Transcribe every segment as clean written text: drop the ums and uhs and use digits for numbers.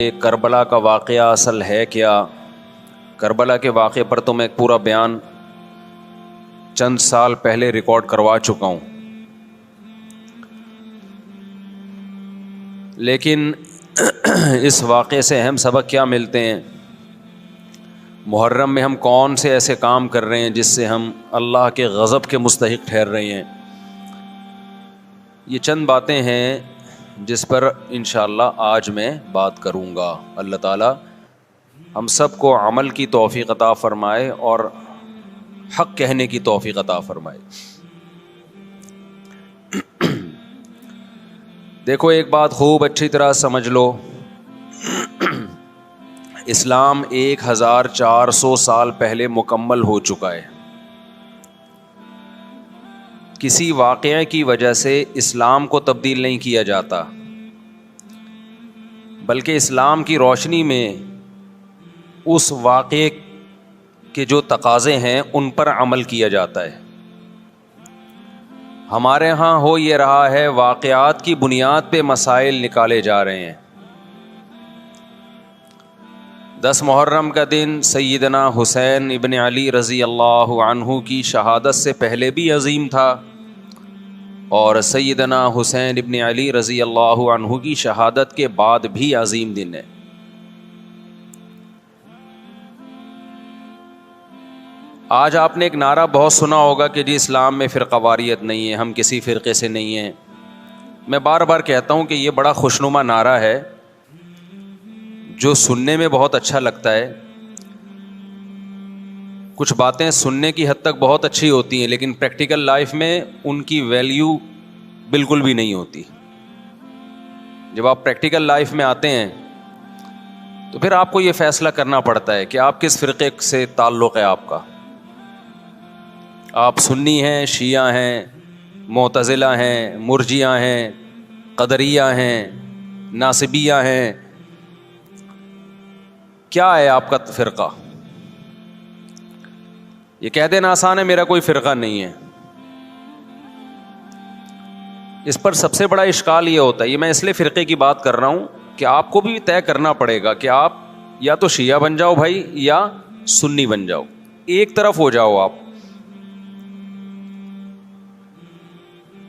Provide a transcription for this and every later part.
کربلا کا واقعہ اصل ہے کیا؟ کربلا کے واقعے پر تو میں ایک پورا بیان چند سال پہلے ریکارڈ کروا چکا ہوں، لیکن اس واقعے سے اہم سبق کیا ملتے ہیں؟ محرم میں ہم کون سے ایسے کام کر رہے ہیں جس سے ہم اللہ کے غضب کے مستحق ٹھہر رہے ہیں؟ یہ چند باتیں ہیں جس پر انشاءاللہ آج میں بات کروں گا۔ اللہ تعالی ہم سب کو عمل کی توفیق عطا فرمائے اور حق کہنے کی توفیق عطا فرمائے۔ دیکھو، ایک بات خوب اچھی طرح سمجھ لو، اسلام 1400 سال پہلے مکمل ہو چکا ہے۔ کسی واقعے کی وجہ سے اسلام کو تبدیل نہیں کیا جاتا، بلکہ اسلام کی روشنی میں اس واقعے کے جو تقاضے ہیں ان پر عمل کیا جاتا ہے۔ ہمارے ہاں ہو یہ رہا ہے، واقعات کی بنیاد پہ مسائل نکالے جا رہے ہیں۔ 10 محرم کا دن سیدنا حسین ابن علی رضی اللہ عنہ کی شہادت سے پہلے بھی عظیم تھا، اور سیدنا حسین ابن علی رضی اللہ عنہ کی شہادت کے بعد بھی عظیم دن ہے۔ آج آپ نے ایک نعرہ بہت سنا ہوگا کہ جی اسلام میں فرقہ واریت نہیں ہے، ہم کسی فرقے سے نہیں ہیں۔ میں بار بار کہتا ہوں کہ یہ بڑا خوشنما نعرہ ہے جو سننے میں بہت اچھا لگتا ہے۔ کچھ باتیں سننے کی حد تک بہت اچھی ہوتی ہیں، لیکن پریکٹیکل لائف میں ان کی ویلیو بالکل بھی نہیں ہوتی۔ جب آپ پریکٹیکل لائف میں آتے ہیں تو پھر آپ کو یہ فیصلہ کرنا پڑتا ہے کہ آپ کس فرقے سے تعلق ہے آپ کا۔ آپ سنی ہیں، شیعہ ہیں، معتزلہ ہیں، مرجیہ ہیں، قدریہ ہیں، ناصبیہ ہیں، کیا ہے آپ کا فرقہ؟ یہ کہہ دینا آسان ہے، میرا کوئی فرقہ نہیں ہے۔ اس پر سب سے بڑا اشکال یہ ہوتا ہے، یہ میں اس لیے فرقے کی بات کر رہا ہوں کہ آپ کو بھی طے کرنا پڑے گا کہ آپ یا تو شیعہ بن جاؤ بھائی، یا سنی بن جاؤ، ایک طرف ہو جاؤ آپ۔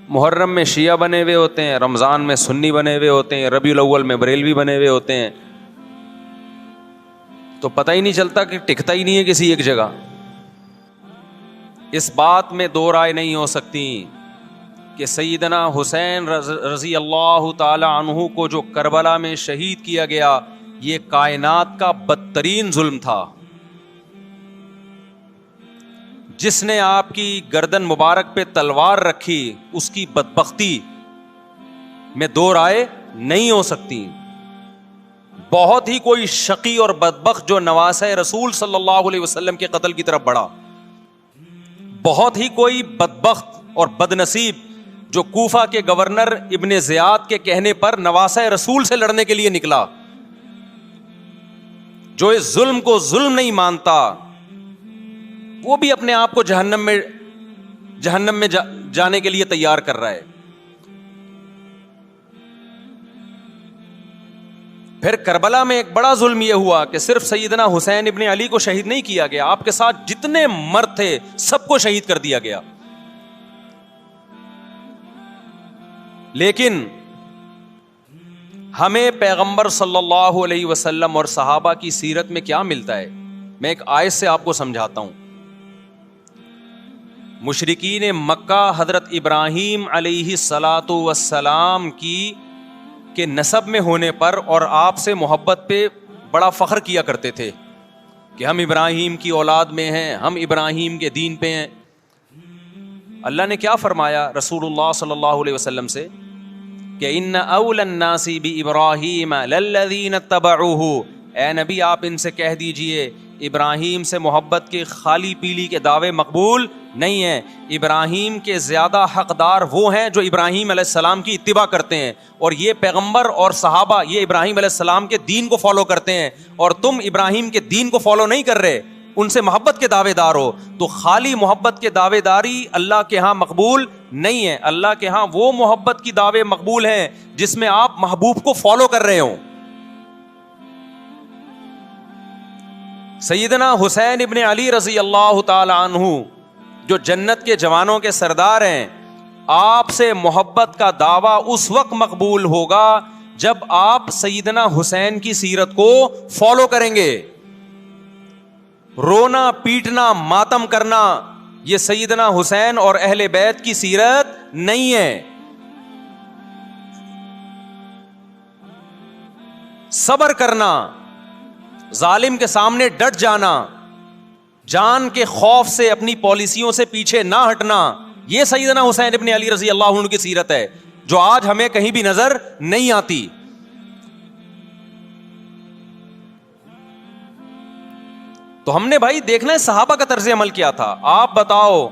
محرم میں شیعہ بنے ہوئے ہوتے ہیں، رمضان میں سنی بنے ہوئے ہوتے ہیں، ربیع الاول میں بریلوی بنے ہوئے ہوتے ہیں، تو پتہ ہی نہیں چلتا کہ ٹکتا ہی نہیں ہے کسی ایک جگہ۔ اس بات میں دو رائے نہیں ہو سکتی کہ سیدنا حسین رضی اللہ تعالی عنہ کو جو کربلا میں شہید کیا گیا، یہ کائنات کا بدترین ظلم تھا۔ جس نے آپ کی گردن مبارک پہ تلوار رکھی، اس کی بدبختی میں دو رائے نہیں ہو سکتی۔ بہت ہی کوئی شقی اور بدبخت جو نواسہ رسول صلی اللہ علیہ وسلم کے قتل کی طرف بڑھا، بہت ہی کوئی بدبخت اور بدنصیب جو کوفہ کے گورنر ابن زیاد کے کہنے پر نواسہ رسول سے لڑنے کے لیے نکلا، جو اس ظلم کو ظلم نہیں مانتا، وہ بھی اپنے آپ کو جہنم میں جانے کے لیے تیار کر رہا ہے۔ پھر کربلا میں ایک بڑا ظلم یہ ہوا کہ صرف سیدنا حسین ابن علی کو شہید نہیں کیا گیا، آپ کے ساتھ جتنے مرد تھے سب کو شہید کر دیا گیا۔ لیکن ہمیں پیغمبر صلی اللہ علیہ وسلم اور صحابہ کی سیرت میں کیا ملتا ہے؟ میں ایک آیت سے آپ کو سمجھاتا ہوں۔ مشرکین مکہ حضرت ابراہیم علیہ الصلاۃ والسلام کے نسب میں ہونے پر اور آپ سے محبت پہ بڑا فخر کیا کرتے تھے کہ ہم ابراہیم کی اولاد میں ہیں، ہم ابراہیم کے دین پہ ہیں۔ اللہ نے کیا فرمایا رسول اللہ صلی اللہ علیہ وسلم سے کہ ان اول الناس بابراہیم للذین اتبعوہ، اے نبی آپ ان سے کہہ دیجئے ابراہیم سے محبت کے خالی پیلی کے دعوے مقبول نہیں ہیں۔ ابراہیم کے زیادہ حقدار وہ ہیں جو ابراہیم علیہ السلام کی اتباع کرتے ہیں، اور یہ پیغمبر اور صحابہ یہ ابراہیم علیہ السلام کے دین کو فالو کرتے ہیں، اور تم ابراہیم کے دین کو فالو نہیں کر رہے، ان سے محبت کے دعوے دار ہو۔ تو خالی محبت کے دعوے داری اللہ کے ہاں مقبول نہیں ہے۔ اللہ کے ہاں وہ محبت کی دعوے مقبول ہیں جس میں آپ محبوب کو فالو کر رہے ہوں۔ سیدنا حسین ابن علی رضی اللہ تعالی عنہ جو جنت کے جوانوں کے سردار ہیں، آپ سے محبت کا دعویٰ اس وقت مقبول ہوگا جب آپ سیدنا حسین کی سیرت کو فالو کریں گے. رونا پیٹنا ماتم کرنا یہ سیدنا حسین اور اہل بیت کی سیرت نہیں ہے. صبر کرنا، ظالم کے سامنے ڈٹ جانا، جان کے خوف سے اپنی پالیسیوں سے پیچھے نہ ہٹنا، یہ سیدنا حسین ابن علی رضی اللہ عنہ کی سیرت ہے جو آج ہمیں کہیں بھی نظر نہیں آتی. تو ہم نے بھائی دیکھنا ہے صحابہ کا طرز عمل کیا تھا. آپ بتاؤ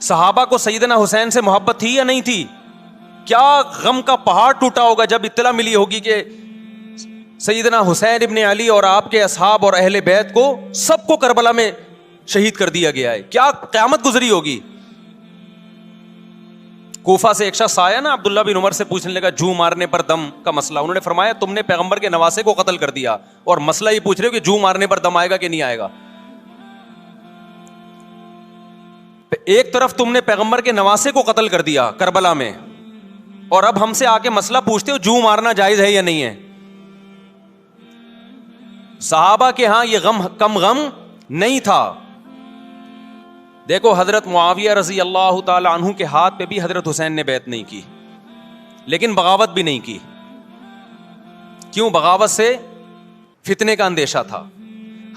صحابہ کو سیدنا حسین سے محبت تھی یا نہیں تھی؟ کیا غم کا پہاڑ ٹوٹا ہوگا جب اطلاع ملی ہوگی کہ سیدنا حسین ابن علی اور آپ کے اصحاب اور اہل بیت کو سب کو کربلا میں شہید کر دیا گیا ہے. کیا قیامت گزری ہوگی. کوفہ سے ایک شخص آیا نا عبداللہ بن عمر سے پوچھنے لگا جو مارنے پر دم کا مسئلہ. انہوں نے فرمایا تم نے پیغمبر کے نواسے کو قتل کر دیا اور مسئلہ یہ پوچھ رہے ہو کہ جو مارنے پر دم آئے گا کہ نہیں آئے گا. ایک طرف تم نے پیغمبر کے نواسے کو قتل کر دیا کربلا میں اور اب ہم سے آ کے مسئلہ پوچھتے ہو جو مارنا جائز ہے یا نہیں ہے. صحابہ کے ہاں یہ غم کم غم نہیں تھا. دیکھو حضرت معاویہ رضی اللہ تعالی عنہ کے ہاتھ پہ بھی حضرت حسین نے بیعت نہیں کی لیکن بغاوت بھی نہیں کی. کیوں؟ بغاوت سے فتنے کا اندیشہ تھا.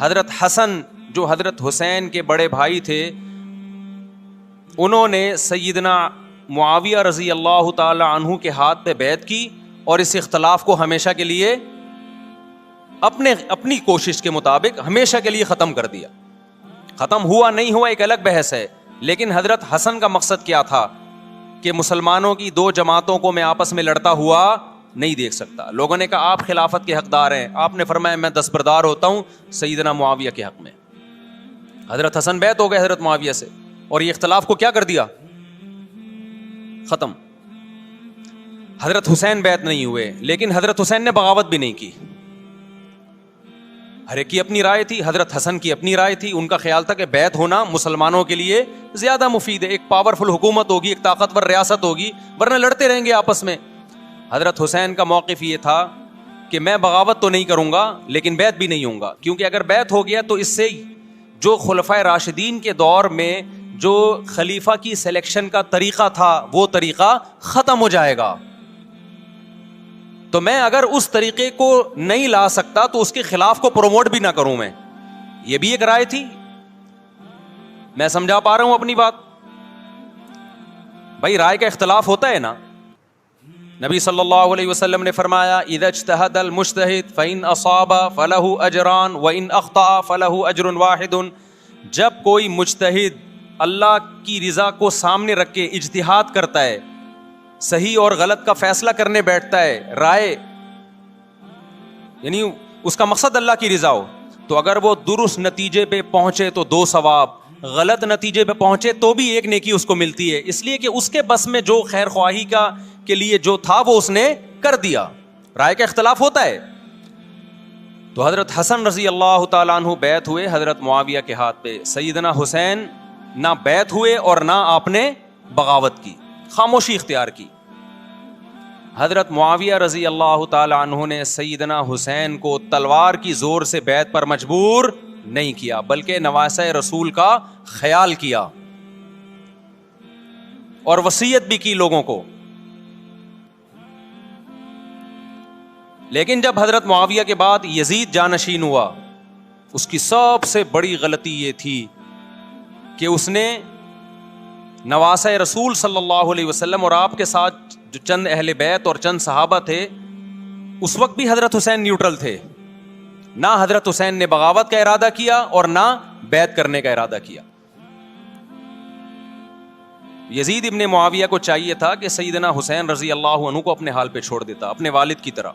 حضرت حسن جو حضرت حسین کے بڑے بھائی تھے انہوں نے سیدنا معاویہ رضی اللہ تعالی عنہ کے ہاتھ پہ بیعت کی اور اس اختلاف کو ہمیشہ کے لیے اپنی کوشش کے مطابق ہمیشہ کے لیے ختم کر دیا. ختم ہوا نہیں ہوا ایک الگ بحث ہے، لیکن حضرت حسن کا مقصد کیا تھا کہ مسلمانوں کی دو جماعتوں کو میں آپس میں لڑتا ہوا نہیں دیکھ سکتا. لوگوں نے کہا آپ خلافت کے حقدار ہیں، آپ نے فرمایا میں دستبردار ہوتا ہوں سیدنا معاویہ کے حق میں. حضرت حسن بیعت ہو گئے حضرت معاویہ سے اور یہ اختلاف کو کیا کر دیا؟ ختم. حضرت حسین بیعت نہیں ہوئے لیکن حضرت حسین نے بغاوت بھی نہیں کی. ہر ایک کی اپنی رائے تھی. حضرت حسن کی اپنی رائے تھی. ان کا خیال تھا کہ بیعت ہونا مسلمانوں کے لیے زیادہ مفید ہے. ایک پاورفل حکومت ہوگی، ایک طاقتور ریاست ہوگی، ورنہ لڑتے رہیں گے آپس میں. حضرت حسین کا موقف یہ تھا کہ میں بغاوت تو نہیں کروں گا لیکن بیعت بھی نہیں ہوں گا، کیونکہ اگر بیعت ہو گیا تو اس سے جو خلفائے راشدین کے دور میں جو خلیفہ کی سلیکشن کا طریقہ تھا وہ طریقہ ختم ہو جائے گا. تو میں اگر اس طریقے کو نہیں لا سکتا تو اس کے خلاف کو پروموٹ بھی نہ کروں میں. یہ بھی ایک رائے تھی. میں سمجھا پا رہا ہوں اپنی بات؟ بھائی رائے کا اختلاف ہوتا ہے نا. نبی صلی اللہ علیہ وسلم نے فرمایا اذا اجتہد المجتہد فإن اصاب فلہ اجران وإن اخطأ فلہ اجر واحد. جب کوئی مجتہد اللہ کی رضا کو سامنے رکھ کے اجتہاد کرتا ہے، صحیح اور غلط کا فیصلہ کرنے بیٹھتا ہے، رائے یعنی اس کا مقصد اللہ کی رضا ہو، تو اگر وہ درست نتیجے پہ پہنچے تو 2 ثواب، غلط نتیجے پہ پہنچے تو بھی 1 نیکی اس کو ملتی ہے، اس لیے کہ اس کے بس میں جو خیر خواہی کا کے لیے جو تھا وہ اس نے کر دیا. رائے کا اختلاف ہوتا ہے. تو حضرت حسن رضی اللہ تعالیٰ عنہ بیعت ہوئے حضرت معاویہ کے ہاتھ پہ. سیدنا حسین نہ بیعت ہوئے اور نہ آپ نے بغاوت کی، خاموشی اختیار کی. حضرت معاویہ رضی اللہ تعالی عنہ نے سیدنا حسین کو تلوار کی زور سے بیعت پر مجبور نہیں کیا بلکہ نواسہ رسول کا خیال کیا اور وصیت بھی کی لوگوں کو. لیکن جب حضرت معاویہ کے بعد یزید جانشین ہوا، اس کی سب سے بڑی غلطی یہ تھی کہ اس نے نواسہ رسول صلی اللہ علیہ وسلم اور آپ کے ساتھ جو چند اہل بیت اور چند صحابہ تھے، اس وقت بھی حضرت حسین نیوٹرل تھے. نہ حضرت حسین نے بغاوت کا ارادہ کیا اور نہ بیعت کرنے کا ارادہ کیا. یزید ابن معاویہ کو چاہیے تھا کہ سیدنا حسین رضی اللہ عنہ کو اپنے حال پہ چھوڑ دیتا، اپنے والد کی طرح.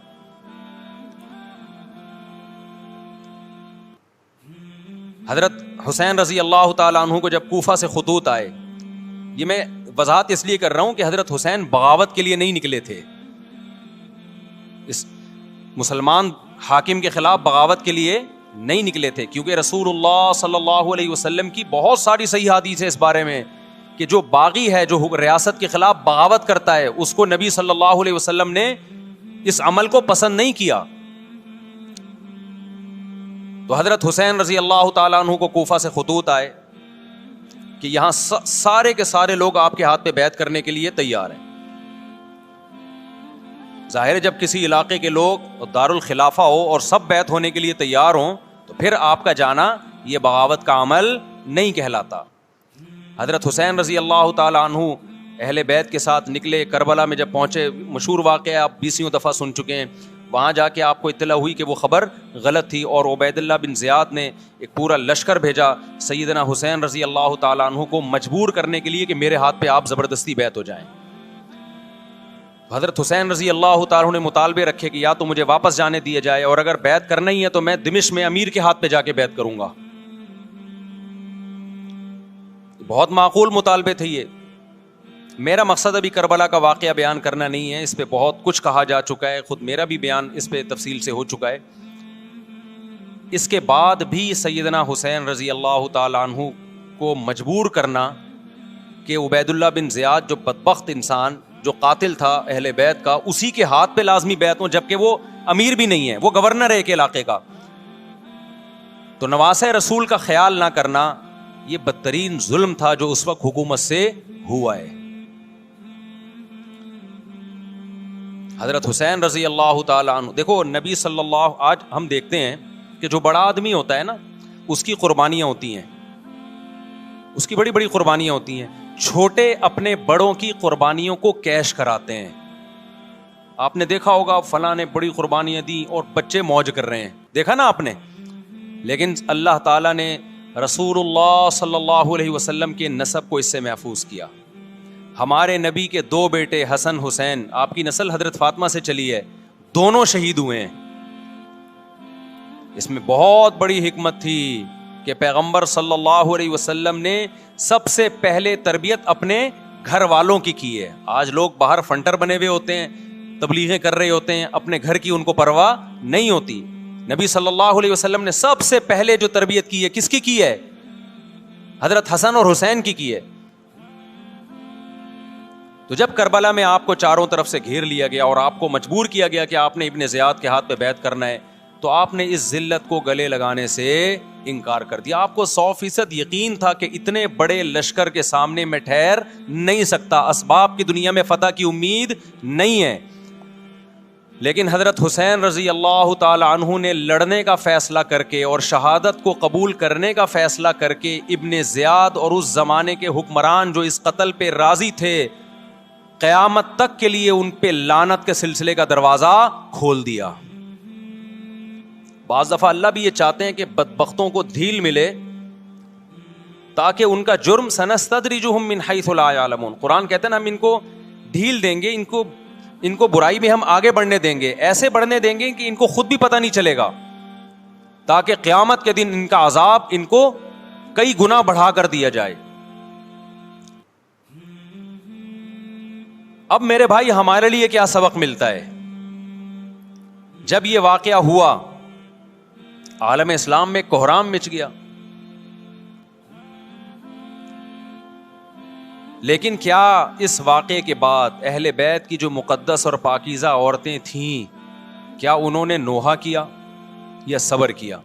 حضرت حسین رضی اللہ تعالیٰ عنہ کو جب کوفہ سے خطوط آئے، یہ میں وضاحت اس لیے کر رہا ہوں کہ حضرت حسین بغاوت کے لیے نہیں نکلے تھے، اس مسلمان حاکم کے خلاف بغاوت کے لیے نہیں نکلے تھے، کیونکہ رسول اللہ صلی اللہ علیہ وسلم کی بہت ساری صحیح حدیث ہے اس بارے میں کہ جو باغی ہے، جو ریاست کے خلاف بغاوت کرتا ہے، اس کو نبی صلی اللہ علیہ وسلم نے اس عمل کو پسند نہیں کیا. تو حضرت حسین رضی اللہ تعالیٰ عنہ کو کوفہ سے خطوط آئے کہ یہاں سارے کے سارے لوگ آپ کے ہاتھ پہ بیعت کرنے کے لیے تیار ہیں. ظاہر ہے جب کسی علاقے کے لوگ دارالخلافہ ہو اور سب بیعت ہونے کے لیے تیار ہوں تو پھر آپ کا جانا یہ بغاوت کا عمل نہیں کہلاتا. حضرت حسین رضی اللہ تعالیٰ عنہ اہل بیت کے ساتھ نکلے. کربلا میں جب پہنچے، مشہور واقعہ آپ 20 دفعہ سن چکے ہیں، وہاں جا کے آپ کو اطلاع ہوئی کہ وہ خبر غلط تھی، اور عبید اللہ بن زیاد نے ایک پورا لشکر بھیجا سیدنا حسین رضی اللہ تعالیٰ عنہ کو مجبور کرنے کے لیے کہ میرے ہاتھ پہ آپ زبردستی بیعت ہو جائیں. حضرت حسین رضی اللہ تعالیٰ عنہ نے مطالبے رکھے کہ یا تو مجھے واپس جانے دیا جائے، اور اگر بیعت کرنا ہی ہے تو میں دمشق میں امیر کے ہاتھ پہ جا کے بیعت کروں گا. بہت معقول مطالبے تھے یہ. میرا مقصد ابھی کربلا کا واقعہ بیان کرنا نہیں ہے، اس پہ بہت کچھ کہا جا چکا ہے، خود میرا بھی بیان اس پہ تفصیل سے ہو چکا ہے. اس کے بعد بھی سیدنا حسین رضی اللہ تعالیٰ عنہ کو مجبور کرنا کہ عبید اللہ بن زیاد جو بدبخت انسان، جو قاتل تھا اہل بیت کا، اسی کے ہاتھ پہ لازمی بیعت ہوں، جبکہ وہ امیر بھی نہیں ہے، وہ گورنر ہے ایک علاقے کا. تو نواسہ رسول کا خیال نہ کرنا یہ بدترین ظلم تھا جو اس وقت حکومت سے ہوا ہے. حضرت حسین رضی اللہ تعالیٰ عنہ، دیکھو نبی صلی اللہ، آج ہم دیکھتے ہیں کہ جو بڑا آدمی ہوتا ہے نا، اس کی قربانیاں ہوتی ہیں، اس کی بڑی بڑی قربانیاں ہوتی ہیں. چھوٹے اپنے بڑوں کی قربانیوں کو کیش کراتے ہیں. آپ نے دیکھا ہوگا فلاں نے بڑی قربانیاں دی اور بچے موج کر رہے ہیں، دیکھا نا آپ نے. لیکن اللہ تعالیٰ نے رسول اللہ صلی اللہ علیہ وسلم کے نسب کو اس سے محفوظ کیا. ہمارے نبی کے 2 بیٹے حسن حسین، آپ کی نسل حضرت فاطمہ سے چلی ہے، دونوں شہید ہوئے ہیں. اس میں بہت بڑی حکمت تھی کہ پیغمبر صلی اللہ علیہ وسلم نے سب سے پہلے تربیت اپنے گھر والوں کی ہے. آج لوگ باہر فنٹر بنے ہوئے ہوتے ہیں، تبلیغیں کر رہے ہوتے ہیں، اپنے گھر کی ان کو پرواہ نہیں ہوتی. نبی صلی اللہ علیہ وسلم نے سب سے پہلے جو تربیت کی ہے، کس کی ہے؟ حضرت حسن اور حسین کی ہے. تو جب کربلا میں آپ کو چاروں طرف سے گھیر لیا گیا اور آپ کو مجبور کیا گیا کہ آپ نے ابن زیاد کے ہاتھ پہ بیعت کرنا ہے، تو آپ نے اس ذلت کو گلے لگانے سے انکار کر دیا. آپ کو 100% یقین تھا کہ اتنے بڑے لشکر کے سامنے میں ٹھہر نہیں سکتا، اسباب کی دنیا میں فتح کی امید نہیں ہے. لیکن حضرت حسین رضی اللہ تعالی عنہ نے لڑنے کا فیصلہ کر کے اور شہادت کو قبول کرنے کا فیصلہ کر کے ابن زیاد اور اس زمانے کے حکمران جو اس قتل پہ راضی تھے، قیامت تک کے لیے ان پہ لعنت کے سلسلے کا دروازہ کھول دیا. بعض دفعہ اللہ بھی یہ چاہتے ہیں کہ بدبختوں کو ڈھیل ملے تاکہ ان کا جرم سنستدرجہم من حیث لا یعلمون. قرآن کہتے ہیں نا ہم ان کو ڈھیل دیں گے، ان کو برائی میں ہم آگے بڑھنے دیں گے، ایسے بڑھنے دیں گے کہ ان کو خود بھی پتہ نہیں چلے گا، تاکہ قیامت کے دن ان کا عذاب ان کو کئی گنا بڑھا کر دیا جائے. اب میرے بھائی ہمارے لیے کیا سبق ملتا ہے؟ جب یہ واقعہ ہوا عالم اسلام میں کوہرام مچ گیا، لیکن کیا اس واقعے کے بعد اہل بیت کی جو مقدس اور پاکیزہ عورتیں تھیں، کیا انہوں نے نوحہ کیا یا صبر کیا؟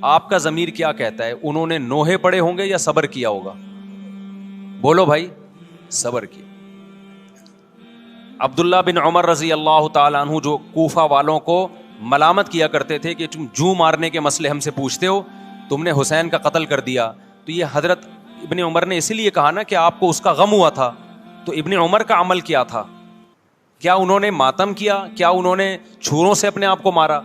آپ کا ضمیر کیا کہتا ہے؟ انہوں نے نوحے پڑے ہوں گے یا صبر کیا ہوگا؟ بولو بھائی. صبر کیا. عبداللہ بن عمر رضی اللہ تعالیٰ عنہ جو کوفہ والوں کو ملامت کیا کرتے تھے کہ تم جو مارنے کے مسئلے ہم سے پوچھتے ہو، تم نے حسین کا قتل کر دیا، تو یہ حضرت ابن عمر نے اسی لیے کہا نا کہ آپ کو اس کا غم ہوا تھا. تو ابن عمر کا عمل کیا تھا؟ کیا انہوں نے ماتم کیا؟ کیا انہوں نے چھوروں سے اپنے آپ کو مارا؟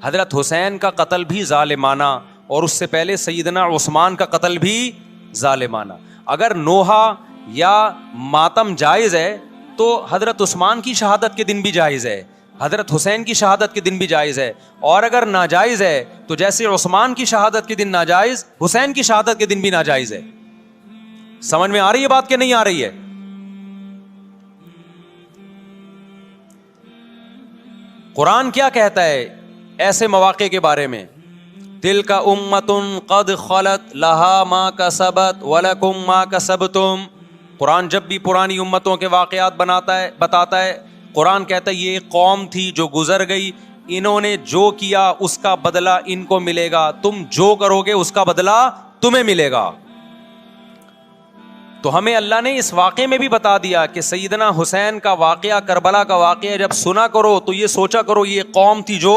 حضرت حسین کا قتل بھی ظالمانہ، اور اس سے پہلے سیدنا عثمان کا قتل بھی ظالمانہ. اگر نوحہ یا ماتم جائز ہے تو حضرت عثمان کی شہادت کے دن بھی جائز ہے، حضرت حسین کی شہادت کے دن بھی جائز ہے. اور اگر ناجائز ہے تو جیسے عثمان کی شہادت کے دن ناجائز، حسین کی شہادت کے دن بھی ناجائز ہے. سمجھ میں آ رہی ہے بات کہ نہیں آ رہی ہے؟ قرآن کیا کہتا ہے؟ ایسے مواقع کے بارے میں. تلک امۃ قد خلت لہا ما کسبت ولکم ما کسبتم. قرآن جب بھی پرانی امتوں کے واقعات بتاتا ہے, قرآن کہتا ہے یہ ایک قوم تھی جو گزر گئی, انہوں نے جو کیا اس کا بدلہ ان کو ملے گا, تم جو کرو گے اس کا بدلہ تمہیں ملے گا. تو ہمیں اللہ نے اس واقعے میں بھی بتا دیا کہ سیدنا حسین کا واقعہ, کربلا کا واقعہ جب سنا کرو تو یہ سوچا کرو یہ قوم تھی جو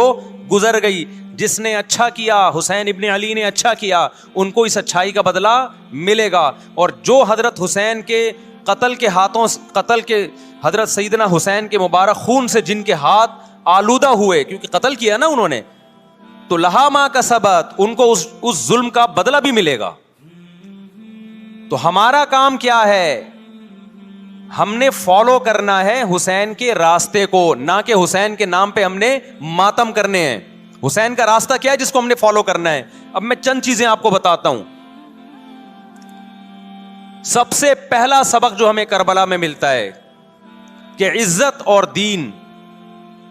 گزر گئی, جس نے اچھا کیا, حسین ابن علی نے اچھا کیا, ان کو اس اچھائی کا بدلہ ملے گا. اور جو حضرت حسین کے قتل کے حضرت سیدنا حسین کے مبارک خون سے جن کے ہاتھ آلودہ ہوئے, کیونکہ قتل کیا نا انہوں نے, تو لہا ما کسبت, ان کو اس ظلم کا بدلہ بھی ملے گا. تو ہمارا کام کیا ہے؟ ہم نے فالو کرنا ہے حسین کے راستے کو, نہ کہ حسین کے نام پہ ہم نے ماتم کرنے ہیں. حسین کا راستہ کیا ہے جس کو ہم نے فالو کرنا ہے؟ اب میں چند چیزیں آپ کو بتاتا ہوں. سب سے پہلا سبق جو ہمیں کربلا میں ملتا ہے کہ عزت اور دین,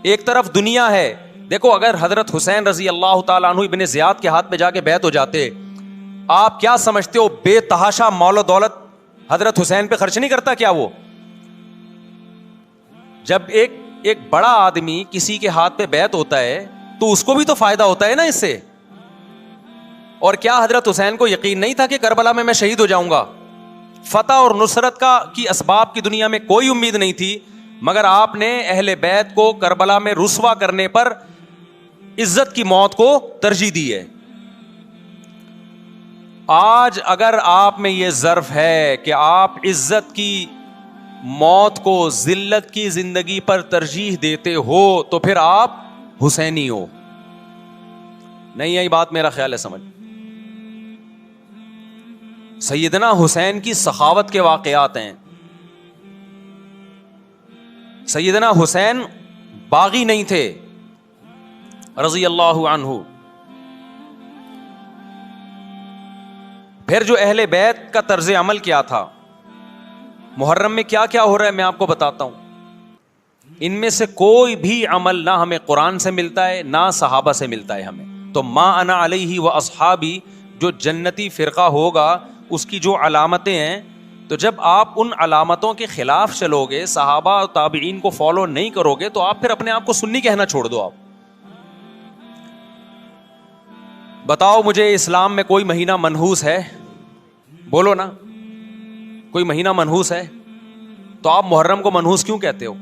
ایک طرف دنیا ہے. دیکھو اگر حضرت حسین رضی اللہ تعالیٰ عنہ ابن زیاد کے ہاتھ پہ جا کے بیعت ہو جاتے, آپ کیا سمجھتے ہو بے تحاشا مال و دولت حضرت حسین پہ خرچ نہیں کرتا کیا وہ؟ جب ایک بڑا آدمی کسی کے ہاتھ پہ بیعت ہوتا ہے تو اس کو بھی تو فائدہ ہوتا ہے نا اس سے. اور کیا حضرت حسین کو یقین نہیں تھا کہ کربلا میں شہید ہو جاؤں گا؟ فتح اور نصرت کی اسباب کی دنیا میں کوئی امید نہیں تھی, مگر آپ نے اہل بیت کو کربلا میں رسوا کرنے پر عزت کی موت کو ترجیح دی ہے. آج اگر آپ میں یہ ظرف ہے کہ آپ عزت کی موت کو ذلت کی زندگی پر ترجیح دیتے ہو تو پھر آپ حسینی ہو. نہیں آئی بات میرا خیال ہے سمجھ. سیدنا حسین کی سخاوت کے واقعات ہیں. سیدنا حسین باغی نہیں تھے رضی اللہ عنہ. پھر جو اہل بیت کا طرز عمل کیا تھا, محرم میں کیا کیا ہو رہا ہے میں آپ کو بتاتا ہوں. ان میں سے کوئی بھی عمل نہ ہمیں قرآن سے ملتا ہے نہ صحابہ سے ملتا ہے ہمیں. تو ما انا علیہ و اصحابی جو جنتی فرقہ ہوگا اس کی جو علامتیں ہیں, تو جب آپ ان علامتوں کے خلاف چلو گے, صحابہ و تابعین کو فالو نہیں کرو گے, تو آپ پھر اپنے آپ کو سنی کہنا چھوڑ دو. آپ بتاؤ مجھے اسلام میں کوئی مہینہ منحوس ہے؟ بولو نا, کوئی مہینہ منحوس ہے؟ تو آپ محرم کو منحوس کیوں کہتے ہو؟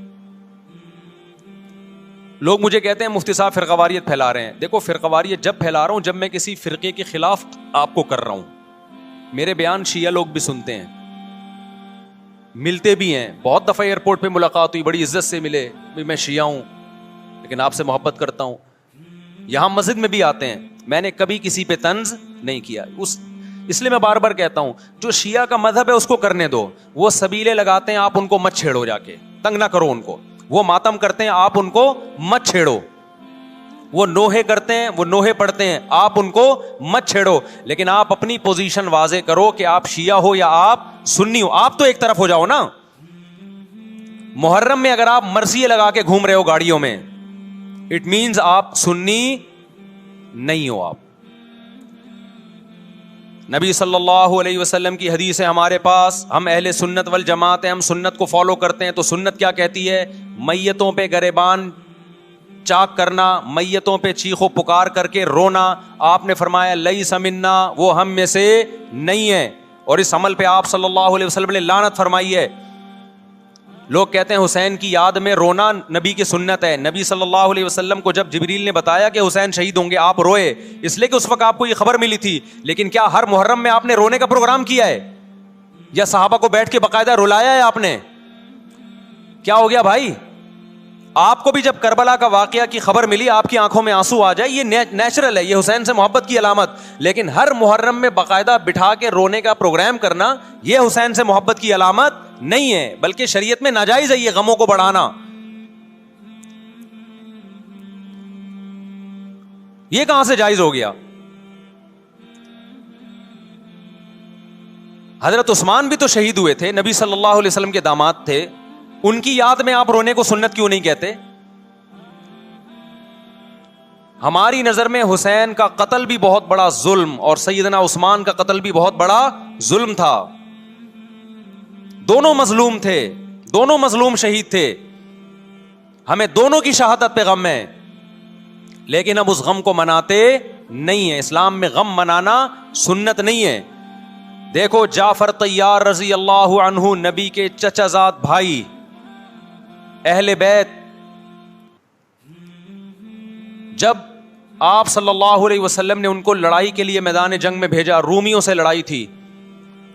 لوگ مجھے کہتے ہیں مفتی صاحب فرقہ واریت پھیلا رہے ہیں. دیکھو فرقہ واریت جب پھیلا رہا ہوں جب میں کسی فرقے کے خلاف آپ کو کر رہا ہوں. میرے بیان شیعہ لوگ بھی سنتے ہیں, ملتے بھی ہیں. بہت دفعہ ایئرپورٹ پہ ملاقات ہوئی, بڑی عزت سے ملے, میں شیعہ ہوں لیکن آپ سے محبت کرتا ہوں. یہاں مسجد میں بھی آتے ہیں, میں نے کبھی کسی پہ طنز نہیں کیا. اس لیے میں بار بار کہتا ہوں جو شیعہ کا مذہب ہے اس کو کرنے دو. وہ سبیلے لگاتے ہیں, آپ ان کو مت چھیڑو, جا کے تنگ نہ کرو ان کو. وہ ماتم کرتے ہیں, آپ ان کو مت چھیڑو. وہ نوحے کرتے ہیں, وہ نوحے پڑھتے ہیں, آپ ان کو مت چھیڑو. لیکن آپ اپنی پوزیشن واضح کرو کہ آپ شیعہ ہو یا آپ سنی ہو. آپ تو ایک طرف ہو جاؤ نا. محرم میں اگر آپ مرثیے لگا کے گھوم رہے ہو گاڑیوں میں, اٹ مینز آپ سنی نہیں ہو. آپ نبی صلی اللہ علیہ وسلم کی حدیث ہے ہمارے پاس, ہم اہل سنت والجماعت ہیں, ہم سنت کو فالو کرتے ہیں. تو سنت کیا کہتی ہے؟ میتوں پہ گریبان چاک کرنا, میتوں پہ چیخو پکار کر کے رونا. آپ نے فرمایا لیس منا, وہ ہم میں سے نہیں ہے. اور اس عمل پہ آپ صلی اللہ علیہ وسلم نے لعنت فرمائی ہے. لوگ کہتے ہیں حسین کی یاد میں رونا نبی کی سنت ہے. نبی صلی اللہ علیہ وسلم کو جب جبریل نے بتایا کہ حسین شہید ہوں گے, آپ روئے, اس لیے کہ اس وقت آپ کو یہ خبر ملی تھی. لیکن کیا ہر محرم میں آپ نے رونے کا پروگرام کیا ہے یا صحابہ کو بیٹھ کے باقاعدہ رلایا ہے آپ نے؟ کیا ہو گیا بھائی؟ آپ کو بھی جب کربلا کا واقعہ کی خبر ملی آپ کی آنکھوں میں آنسو آ جائے, یہ نیچرل ہے, یہ حسین سے محبت کی علامت. لیکن ہر محرم میں باقاعدہ بٹھا کے رونے کا پروگرام کرنا یہ حسین سے محبت کی علامت نہیں ہے, بلکہ شریعت میں ناجائز ہے یہ غموں کو بڑھانا. یہ کہاں سے جائز ہو گیا؟ حضرت عثمان بھی تو شہید ہوئے تھے, نبی صلی اللہ علیہ وسلم کے داماد تھے. ان کی یاد میں آپ رونے کو سنت کیوں نہیں کہتے؟ ہماری نظر میں حسین کا قتل بھی بہت بڑا ظلم اور سیدنا عثمان کا قتل بھی بہت بڑا ظلم تھا. دونوں مظلوم تھے, دونوں مظلوم شہید تھے, ہمیں دونوں کی شہادت پہ غم ہے, لیکن اب اس غم کو مناتے نہیں ہیں. اسلام میں غم منانا سنت نہیں ہے. دیکھو جعفر طیار رضی اللہ عنہ, نبی کے چچا زاد بھائی, اہل بیت, جب آپ صلی اللہ علیہ وسلم نے ان کو لڑائی کے لیے میدان جنگ میں بھیجا, رومیوں سے لڑائی تھی,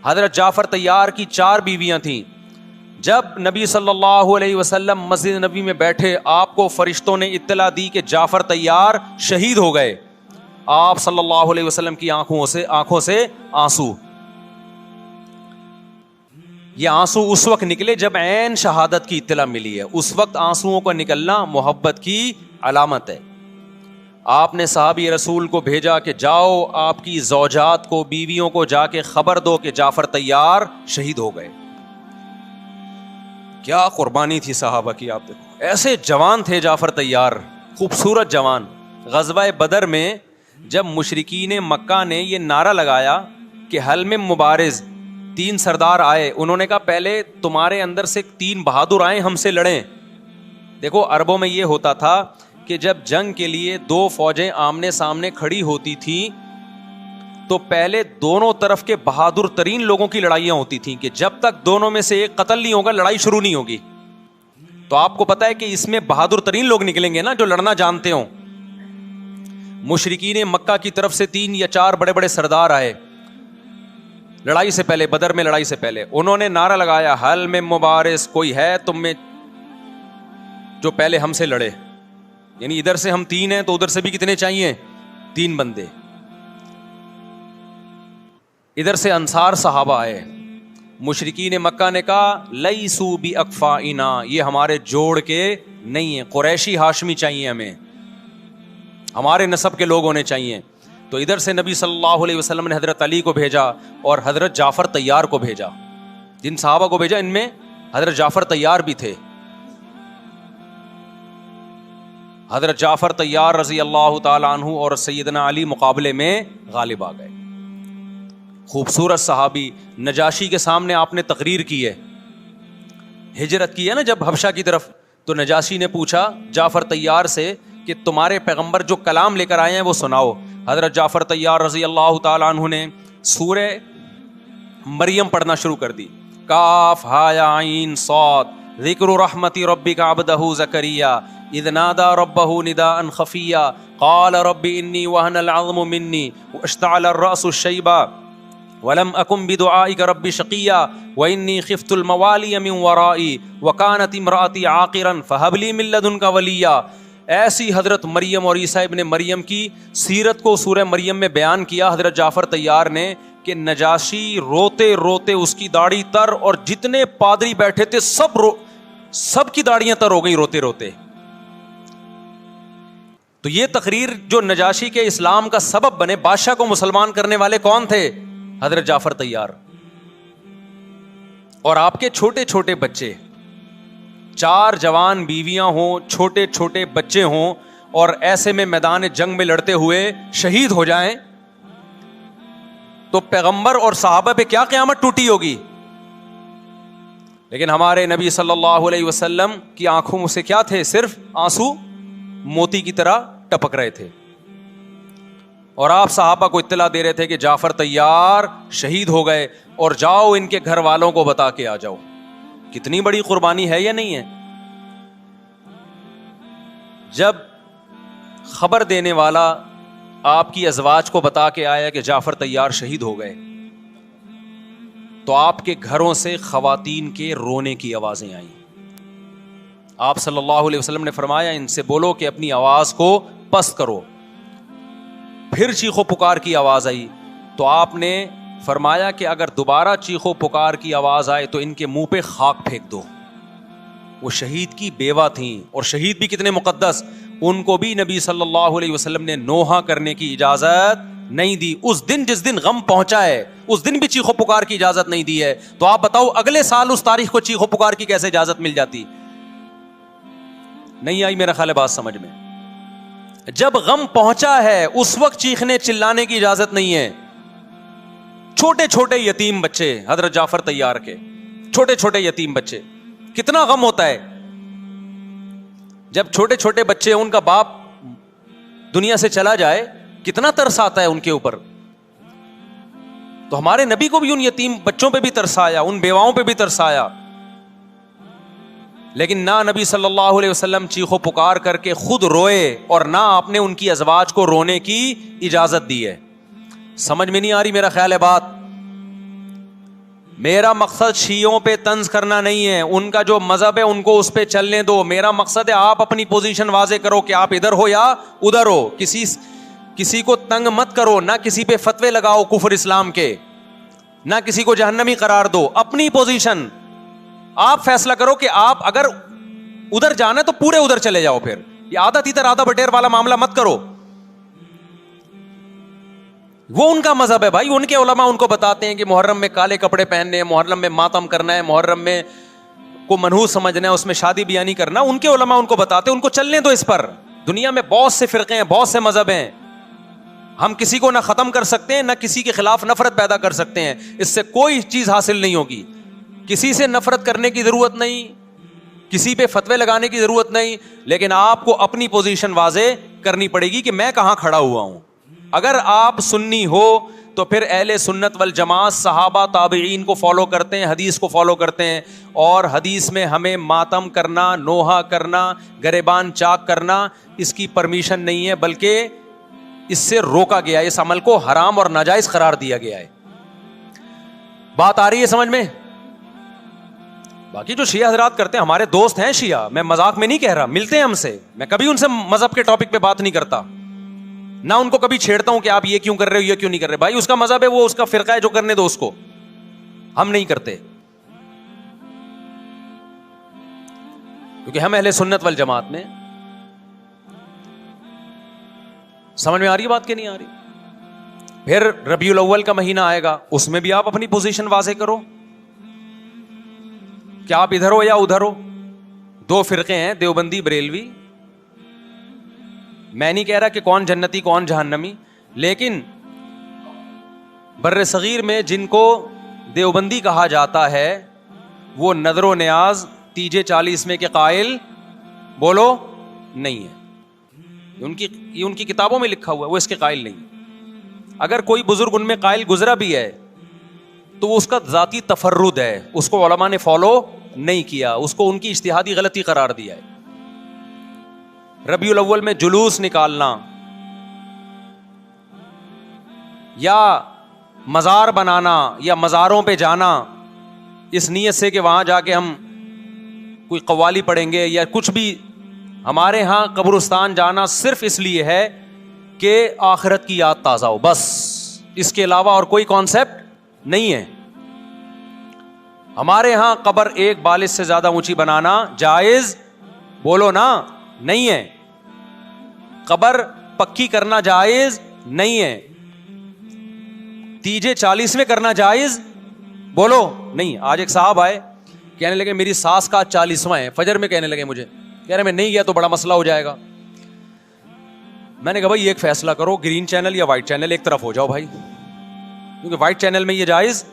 حضرت جعفر طیار کی 4 بیویاں تھیں. جب نبی صلی اللہ علیہ وسلم مسجد نبی میں بیٹھے, آپ کو فرشتوں نے اطلاع دی کہ جعفر طیار شہید ہو گئے. آپ صلی اللہ علیہ وسلم کی آنکھوں سے آنسو, یہ آنسو اس وقت نکلے جب عین شہادت کی اطلاع ملی ہے. اس وقت آنسوؤں کا نکلنا محبت کی علامت ہے. آپ نے صحابی رسول کو بھیجا کہ جاؤ آپ کی زوجات کو, بیویوں کو جا کے خبر دو کہ جعفر طیار شہید ہو گئے. کیا قربانی تھی صحابہ کی, آپ دیکھو ایسے جوان تھے جعفر طیار, خوبصورت جوان. غزوہ بدر میں جب مشرکین مکہ نے یہ نعرہ لگایا کہ حل میں مبارز, 3 سردار آئے, انہوں نے کہا پہلے تمہارے اندر سے 3 بہادر آئیں, ہم سے لڑیں. دیکھو عربوں میں یہ ہوتا تھا کہ جب جنگ کے لیے 2 فوجیں آمنے سامنے کھڑی ہوتی تھیں تو پہلے دونوں طرف کے بہادر ترین لوگوں کی لڑائیاں ہوتی تھیں کہ جب تک دونوں میں سے ایک قتل نہیں ہوگا لڑائی شروع نہیں ہوگی. تو آپ کو پتا ہے کہ اس میں بہادر ترین لوگ نکلیں گے نا, جو لڑنا جانتے ہوں. مشرکین مکہ کی طرف سے 3 یا 4 بڑے بڑے سردار آئے لڑائی سے پہلے, بدر میں لڑائی سے پہلے. انہوں نے نعرہ لگایا حل میں مبارز, کوئی ہے تم میں جو پہلے ہم سے لڑے. یعنی ادھر سے ہم 3 ہیں تو ادھر سے بھی کتنے چاہیے, 3 بندے. ادھر سے انصار صحابہ آئے. مشرکین مکہ نے کہا لیسو بی اکفائنا, یہ ہمارے جوڑ کے نہیں ہیں, قریشی ہاشمی چاہیے ہمیں, ہمارے نسب کے لوگ ہونے چاہیے. تو ادھر سے نبی صلی اللہ علیہ وسلم نے حضرت علی کو بھیجا اور حضرت جعفر طیار کو بھیجا. جن صحابہ کو بھیجا ان میں حضرت جعفر طیار بھی تھے. حضرت جعفر طیار رضی اللہ تعالی عنہ اور سیدنا علی مقابلے میں غالب آ گئے. خوبصورت صحابی, نجاشی کے سامنے آپ نے تقریر کی ہے, ہجرت کی ہے نا جب حبشہ کی طرف, تو نجاشی نے پوچھا جعفر طیار سے کہ تمہارے پیغمبر جو کلام لے کر آئے ہیں وہ سناؤ. حضرت جعفر طیار رضی اللہ تعالی عنہ نے سورہ مریم پڑھنا شروع کر دی. کاف ہا یا عین صاد, ذکر رحمت ربک عبدہ زکریا اذ نادى ربه نداء خفيا قال رب اني وهن العظم مني واشتعل الراس شيبا ولم اكن بدعائك رب شقيا واني خفت الموالي من ورائي وكانت امراتي عاقرا فهب لي من لدنك وليا. ایسی حضرت مریم اور عیسیٰ ابن مریم کی سیرت کو سورہ مریم میں بیان کیا حضرت جعفر طیار نے کہ نجاشی روتے روتے, اس کی داڑھی تر, اور جتنے پادری بیٹھے تھے سب کی داڑیاں تر ہو گئی روتے روتے. تو یہ تقریر جو نجاشی کے اسلام کا سبب بنے, بادشاہ کو مسلمان کرنے والے کون تھے؟ حضرت جعفر طیار. اور آپ کے چھوٹے چھوٹے بچے, 4 جوان بیویاں ہوں, چھوٹے چھوٹے بچے ہوں, اور ایسے میں میدان جنگ میں لڑتے ہوئے شہید ہو جائیں تو پیغمبر اور صحابہ پہ کیا قیامت ٹوٹی ہوگی. لیکن ہمارے نبی صلی اللہ علیہ وسلم کی آنکھوں سے کیا تھے؟ صرف آنسو موتی کی طرح ٹپک رہے تھے. اور آپ صحابہ کو اطلاع دے رہے تھے کہ جعفر طیار شہید ہو گئے اور جاؤ ان کے گھر والوں کو بتا کے آ جاؤ. کتنی بڑی قربانی ہے یا نہیں ہے؟ جب خبر دینے والا آپ کی ازواج کو بتا کے آیا کہ جعفر طیار شہید ہو گئے تو آپ کے گھروں سے خواتین کے رونے کی آوازیں آئیں. آپ صلی اللہ علیہ وسلم نے فرمایا ان سے بولو کہ اپنی آواز کو پست کرو. پھر چیخو پکار کی آواز آئی تو آپ نے فرمایا کہ اگر دوبارہ چیخو پکار کی آواز آئے تو ان کے منہ پہ خاک پھینک دو. وہ شہید کی بیوہ تھیں, اور شہید بھی کتنے مقدس, ان کو بھی نبی صلی اللہ علیہ وسلم نے نوحہ کرنے کی اجازت نہیں دی. اس دن جس دن غم پہنچا ہے اس دن بھی چیخو پکار کی اجازت نہیں دی ہے. تو آپ بتاؤ اگلے سال اس تاریخ کو چیخو پکار کی کیسے اجازت مل جاتی؟ نہیں آئی میرا خیال ہے بات سمجھ میں. جب غم پہنچا ہے اس وقت چیخنے چلانے کی اجازت نہیں ہے. چھوٹے چھوٹے یتیم بچے حضرت جعفر طیار کے, چھوٹے چھوٹے یتیم بچے, کتنا غم ہوتا ہے جب چھوٹے چھوٹے بچے, ان کا باپ دنیا سے چلا جائے, کتنا ترس آتا ہے ان کے اوپر. تو ہمارے نبی کو بھی ان یتیم بچوں پہ بھی ترس آیا, ان بیواؤں پہ بھی ترس آیا, لیکن نہ نبی صلی اللہ علیہ وسلم چیخو پکار کر کے خود روئے اور نہ آپ نے ان کی ازواج کو رونے کی اجازت دی ہے. سمجھ میں نہیں آ رہی میرا خیال ہے بات. میرا مقصد شیعوں پہ طنز کرنا نہیں ہے, ان کا جو مذہب ہے ان کو اس پہ چلنے دو. میرا مقصد ہے آپ اپنی پوزیشن واضح کرو کہ آپ ادھر ہو یا ادھر ہو. کسی کو تنگ مت کرو, نہ کسی پہ فتوے لگاؤ کفر اسلام کے, نہ کسی کو جہنمی قرار دو. اپنی پوزیشن آپ فیصلہ کرو کہ آپ اگر ادھر جانا ہے تو پورے ادھر چلے جاؤ. پھر یہ آدھا تیتر آدھا بٹیر والا معاملہ مت کرو. وہ ان کا مذہب ہے بھائی, ان کے علماء ان کو بتاتے ہیں کہ محرم میں کالے کپڑے پہننے ہیں, محرم میں ماتم کرنا ہے, محرم میں کو منحوس سمجھنا ہے, اس میں شادی بیانی کرنا. ان کے علماء ان کو بتاتے ہیں, ان کو چلنے دو اس پر. دنیا میں بہت سے فرقے ہیں, بہت سے مذہب ہیں, ہم کسی کو نہ ختم کر سکتے ہیں نہ کسی کے خلاف نفرت پیدا کر سکتے ہیں. اس سے کوئی چیز حاصل نہیں ہوگی. کسی سے نفرت کرنے کی ضرورت نہیں, کسی پہ فتوے لگانے کی ضرورت نہیں, لیکن آپ کو اپنی پوزیشن واضح کرنی پڑے گی کہ میں کہاں کھڑا ہوا ہوں. اگر آپ سنی ہو تو پھر اہل سنت والجماعت صحابہ تابعین کو فالو کرتے ہیں, حدیث کو فالو کرتے ہیں, اور حدیث میں ہمیں ماتم کرنا, نوحہ کرنا, گریبان چاک کرنا اس کی پرمیشن نہیں ہے, بلکہ اس سے روکا گیا ہے, اس عمل کو حرام اور ناجائز قرار دیا گیا ہے. بات آ رہی ہے سمجھ میں؟ باقی جو شیعہ حضرات کرتے ہیں, ہمارے دوست ہیں شیعہ, میں مذاق میں نہیں کہہ رہا, ملتے ہیں ہم سے, میں کبھی ان سے مذہب کے ٹاپک پہ بات نہیں کرتا, نہ ان کو کبھی چھیڑتا ہوں کہ آپ یہ کیوں کر رہے ہو, یہ کیوں نہیں کر رہے. بھائی اس کا مذہب ہے, وہ اس کا فرقہ ہے, جو کرنے دو اس کو, ہم نہیں کرتے, کیونکہ ہم اہل سنت والجماعت میں. سمجھ میں آ رہی ہے بات کہ نہیں آ رہی؟ پھر ربیع الاول کا مہینہ آئے گا, اس میں بھی آپ اپنی پوزیشن واضح کرو کہ آپ ادھر ہو یا ادھر ہو. دو فرقے ہیں, دیوبندی بریلوی. میں نہیں کہہ رہا کہ کون جنتی کون جہنمی, لیکن بر صغیر میں جن کو دیوبندی کہا جاتا ہے وہ نظر و نیاز تیجے 40 میں کے قائل بولو نہیں ہے. یہ ان کی کتابوں میں لکھا ہوا ہے, وہ اس کے قائل نہیں. اگر کوئی بزرگ ان میں قائل گزرا بھی ہے تو وہ اس کا ذاتی تفرد ہے, اس کو علماء نے فالو نہیں کیا, اس کو ان کی اجتہادی غلطی قرار دیا ہے. ربیع الاول میں جلوس نکالنا یا مزار بنانا یا مزاروں پہ جانا اس نیت سے کہ وہاں جا کے ہم کوئی قوالی پڑھیں گے یا کچھ بھی, ہمارے ہاں قبرستان جانا صرف اس لیے ہے کہ آخرت کی یاد تازہ ہو, بس. اس کے علاوہ اور کوئی کانسیپٹ نہیں ہے. ہمارے ہاں قبر ایک بالش سے زیادہ اونچی بنانا جائز بولو نا نہیں ہے. قبر پکی کرنا جائز نہیں ہے. تیجے 40 میں کرنا جائز بولو نہیں. آج ایک صاحب آئے, کہنے لگے میری ساس کا 40واں ہے, فجر میں کہنے لگے مجھے, کہہ رہے میں نہیں گیا تو بڑا مسئلہ ہو جائے گا. میں نے کہا بھائی ایک فیصلہ کرو, گرین چینل یا وائٹ چینل, ایک طرف ہو جاؤ بھائی, کیونکہ وائٹ چینل میں یہ جائز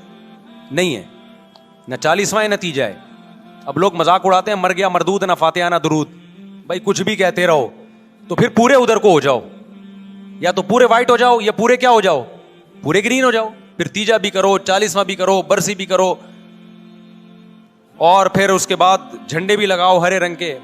نہیں ہے, نہ 40واں ہے نہ تیجا ہے. اب لوگ مذاق اڑاتے ہیں مر گیا مردود نہ فاتحہ نہ درود. بھائی کچھ بھی کہتے رہو تو پھر پورے ادھر کو ہو جاؤ, یا تو پورے وائٹ ہو جاؤ یا پورے کیا ہو جاؤ, پورے گرین ہو جاؤ. پھر تیجا بھی کرو, 40واں بھی کرو, برسی بھی کرو, اور پھر اس کے بعد جھنڈے بھی لگاؤ ہرے رنگ کے.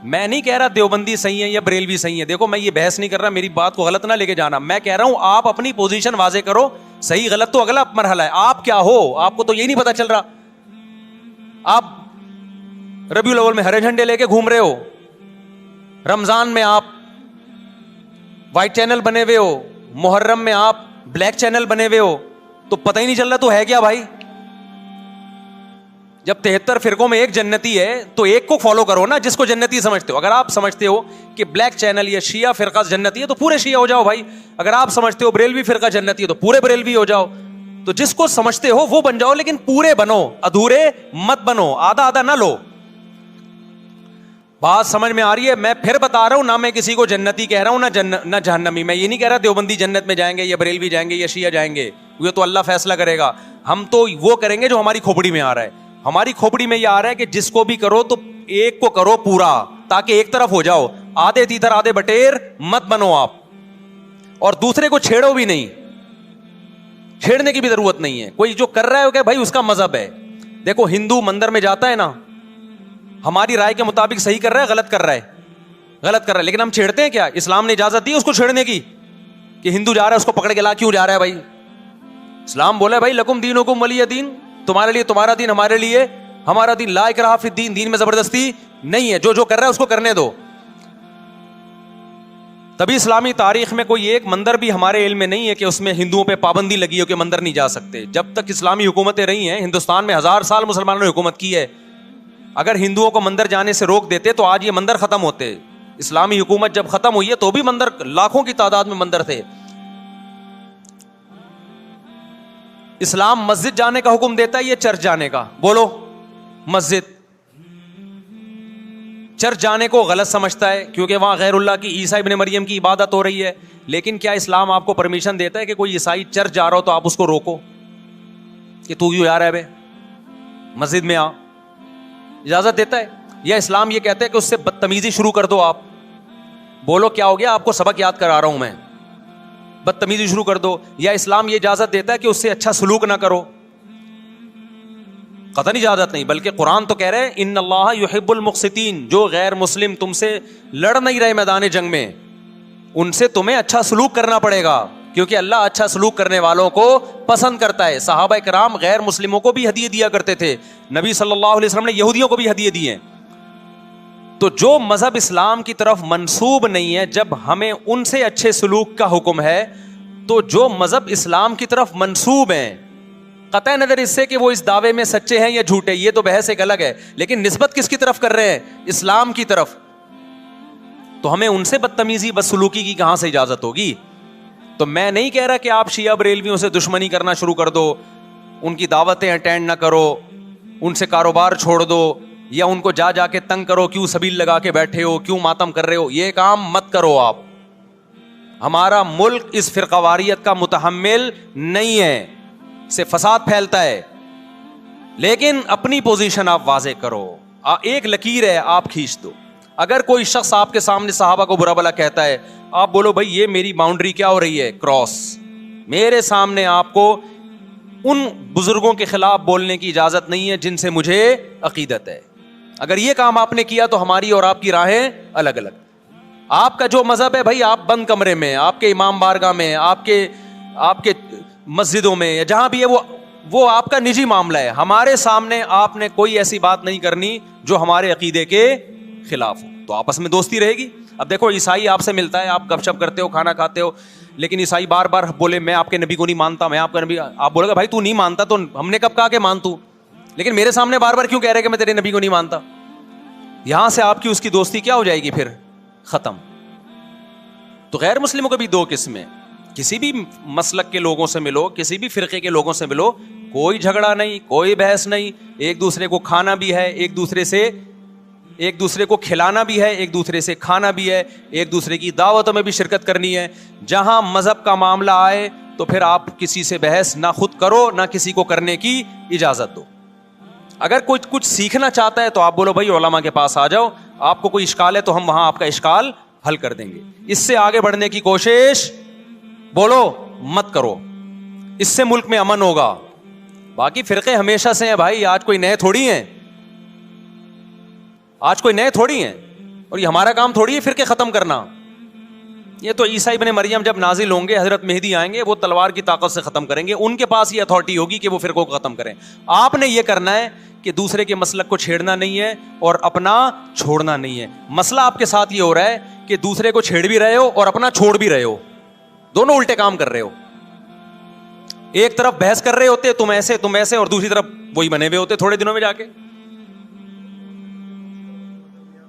میں نہیں کہہ رہا دیوبندی صحیح ہے یا بریلوی صحیح ہے, دیکھو میں یہ بحث نہیں کر رہا, میری بات کو غلط نہ لے کے جانا. میں کہہ رہا ہوں آپ اپنی پوزیشن واضح کرو, صحیح غلط تو اگلا مرحلہ ہے. آپ کیا ہو, آپ کو تو یہ نہیں پتا چل رہا. آپ ربیع الاول میں ہرے جھنڈے لے کے گھوم رہے ہو, رمضان میں آپ وائٹ چینل بنے ہوئے ہو, محرم میں آپ بلیک چینل بنے ہوئے ہو, تو پتہ ہی نہیں چل رہا تو ہے کیا بھائی. جب 73 فرقوں میں ایک جنتی ہے تو ایک کو فالو کرو نا جس کو جنتی سمجھتے ہو. اگر آپ سمجھتے ہو کہ بلیک چینل یا شیعہ فرقہ جنتی ہے تو پورے شیعہ ہو جاؤ بھائی. اگر آپ سمجھتے ہو بریلوی فرقہ جنتی ہے تو پورے بریلوی ہو جاؤ. تو جس کو سمجھتے ہو وہ بن جاؤ, لیکن پورے بنو, ادھورے مت بنو, آدھا آدھا نہ لو. بات سمجھ میں آ رہی ہے؟ میں پھر بتا رہا ہوں، نہ میں کسی کو جنتی کہہ رہا ہوں نہ جہنمی. میں یہ نہیں کہہ رہا دیوبندی جنت میں جائیں گے یا بریلوی جائیں گے یا شیعہ جائیں گے، یہ تو اللہ فیصلہ کرے گا. ہم تو وہ کریں گے جو ہماری کھوپڑی میں آ رہا ہے. ہماری کھوپڑی میں یہ آ رہا ہے کہ جس کو بھی کرو تو ایک کو کرو پورا، تاکہ ایک طرف ہو جاؤ. آدھے تیتر آدھے بٹیر مت بنو آپ، اور دوسرے کو چھیڑو بھی نہیں. چھیڑنے کی بھی ضرورت نہیں ہے. کوئی جو کر رہا ہے کہ بھائی اس کا مذہب ہے. دیکھو ہندو مندر میں جاتا ہے نا، ہماری رائے کے مطابق صحیح کر رہا ہے غلط کر رہا ہے، غلط کر رہا ہے، لیکن ہم چھیڑتے ہیں کیا؟ اسلام نے اجازت دی اس کو چھیڑنے کی کہ ہندو جا رہا ہے اس کو پکڑ کے لا کیوں جا رہا ہے بھائی؟ اسلام بولا بھائی لکم دینکم ولی دین، تمہارے لیے تمہارا دین، ہمارے لیے ہمارا دین. لا اکراہ فی الدین، دین میں زبردستی نہیں ہے. جو کر رہا ہے اس کو کرنے دو. تبھی اسلامی تاریخ میں کوئی ایک مندر بھی ہمارے علم میں نہیں ہے کہ اس میں ہندوؤں پہ پابندی لگی ہو کہ مندر نہیں جا سکتے. جب تک اسلامی حکومتیں رہی ہیں، ہندوستان میں 1000 سال مسلمانوں نے حکومت کی ہے. اگر ہندوؤں کو مندر جانے سے روک دیتے تو آج یہ مندر ختم ہوتے. اسلامی حکومت جب ختم ہوئی ہے تو بھی مندر لاکھوں کی تعداد میں مندر تھے. اسلام مسجد جانے کا حکم دیتا ہے یا چرچ جانے کا؟ بولو. مسجد. چرچ جانے کو غلط سمجھتا ہے کیونکہ وہاں غیر اللہ کی، عیسیٰ ابن مریم کی عبادت ہو رہی ہے. لیکن کیا اسلام آپ کو پرمیشن دیتا ہے کہ کوئی عیسائی چرچ جا رہا ہو تو آپ اس کو روکو کہ تو کیوں جا رہا ہے بے، مسجد میں آ؟ اجازت دیتا ہے؟ یا اسلام یہ کہتا ہے کہ اس سے بدتمیزی شروع کر دو آپ؟ بولو کیا ہو گیا؟ آپ کو سبق یاد کرا رہا ہوں میں. بدتمیزی شروع کر دو. یا اسلام یہ اجازت دیتا ہے کہ اس سے اچھا سلوک نہ کرو؟ قطعاً اجازت نہیں، بلکہ قرآن تو کہہ رہے ہیں ان اللہ یحب المقسطین. جو غیر مسلم تم سے لڑ نہیں رہے میدان جنگ میں، ان سے تمہیں اچھا سلوک کرنا پڑے گا، کیونکہ اللہ اچھا سلوک کرنے والوں کو پسند کرتا ہے. صحابہ کرام غیر مسلموں کو بھی ہدیے دیا کرتے تھے. نبی صلی اللہ علیہ وسلم نے یہودیوں کو بھی ہدیے دیے. تو جو مذہب اسلام کی طرف منسوب نہیں ہے، جب ہمیں ان سے اچھے سلوک کا حکم ہے، تو جو مذہب اسلام کی طرف منسوب ہیں، قطع نظر اس سے کہ وہ اس دعوے میں سچے ہیں یا جھوٹے، یہ تو بحث ایک الگ ہے، لیکن نسبت کس کی طرف کر رہے ہیں؟ اسلام کی طرف. تو ہمیں ان سے بدتمیزی بدسلوکی کی کہاں سے اجازت ہوگی؟ تو میں نہیں کہہ رہا کہ آپ شیعہ بریلویوں سے دشمنی کرنا شروع کر دو، ان کی دعوتیں اٹینڈ نہ کرو، ان سے کاروبار چھوڑ دو، یا ان کو جا جا کے تنگ کرو، کیوں سبیل لگا کے بیٹھے ہو، کیوں ماتم کر رہے ہو. یہ کام مت کرو آپ. ہمارا ملک اس فرقہ واریت کا متحمل نہیں ہے، سے فساد پھیلتا ہے. لیکن اپنی پوزیشن آپ واضح کرو. ایک لکیر ہے آپ کھینچ دو. اگر کوئی شخص آپ کے سامنے صحابہ کو برا بھلا کہتا ہے، آپ بولو بھائی یہ میری باؤنڈری کیا ہو رہی ہے، کراس. میرے سامنے آپ کو ان بزرگوں کے خلاف بولنے کی اجازت نہیں ہے جن سے مجھے عقیدت ہے. اگر یہ کام آپ نے کیا تو ہماری اور آپ کی راہیں الگ الگ. آپ کا جو مذہب ہے بھائی، آپ بند کمرے میں، آپ کے امام بارگاہ میں، آپ کے مسجدوں میں، یا جہاں بھی ہے، وہ آپ کا نجی معاملہ ہے. ہمارے سامنے آپ نے کوئی ایسی بات نہیں کرنی جو ہمارے عقیدے کے خلاف ہو. تو آپس میں دوستی رہے گی. اب دیکھو عیسائی آپ سے ملتا ہے، آپ گپ شپ کرتے ہو، کھانا کھاتے ہو، لیکن عیسائی بار بار بولے میں آپ کے نبی کو نہیں مانتا، میں آپ کا نبی. آپ بولے گا بھائی تو نہیں مانتا تو ہم نے کب کہا کہ مان تو، لیکن میرے سامنے بار بار کیوں کہہ رہے کہ میں تیرے نبی کو نہیں مانتا؟ یہاں سے آپ کی اس کی دوستی کیا ہو جائے گی؟ پھر ختم. تو غیر مسلموں کو بھی دو قسمیں، کسی بھی مسلک کے لوگوں سے ملو، کسی بھی فرقے کے لوگوں سے ملو، کوئی جھگڑا نہیں، کوئی بحث نہیں. ایک دوسرے کو کھانا بھی ہے، ایک دوسرے کو کھلانا بھی ہے، ایک دوسرے سے کھانا بھی ہے، ایک دوسرے کی دعوتوں میں بھی شرکت کرنی ہے. جہاں مذہب کا معاملہ آئے تو پھر آپ کسی سے بحث نہ خود کرو، نہ کسی کو کرنے کی اجازت دو. اگر کوئی کچھ سیکھنا چاہتا ہے تو آپ بولو بھائی علماء کے پاس آ جاؤ، آپ کو کوئی اشکال ہے تو ہم وہاں آپ کا اشکال حل کر دیں گے. اس سے آگے بڑھنے کی کوشش بولو مت کرو. اس سے ملک میں امن ہوگا. باقی فرقے ہمیشہ سے ہیں بھائی، آج کوئی نئے تھوڑی ہیں، اور یہ ہمارا کام تھوڑی ہے فرقے ختم کرنا. یہ تو عیسیٰ ابن مریم جب نازل ہوں گے، حضرت مہدی آئیں گے، وہ تلوار کی طاقت سے ختم کریں گے. ان کے پاس یہ اتھارٹی ہوگی کہ وہ فرقوں کو ختم کریں. آپ نے یہ کرنا ہے کہ دوسرے کے مسلک کو چھیڑنا نہیں ہے اور اپنا چھوڑنا نہیں ہے. مسئلہ آپ کے ساتھ یہ ہو رہا ہے کہ دوسرے کو چھیڑ بھی رہے ہو اور اپنا چھوڑ بھی رہے ہو. دونوں الٹے کام کر رہے ہو. ایک طرف بحث کر رہے ہوتے تم ایسے، اور دوسری طرف وہی بنے ہوئے ہوتے تھوڑے دنوں میں جا کے.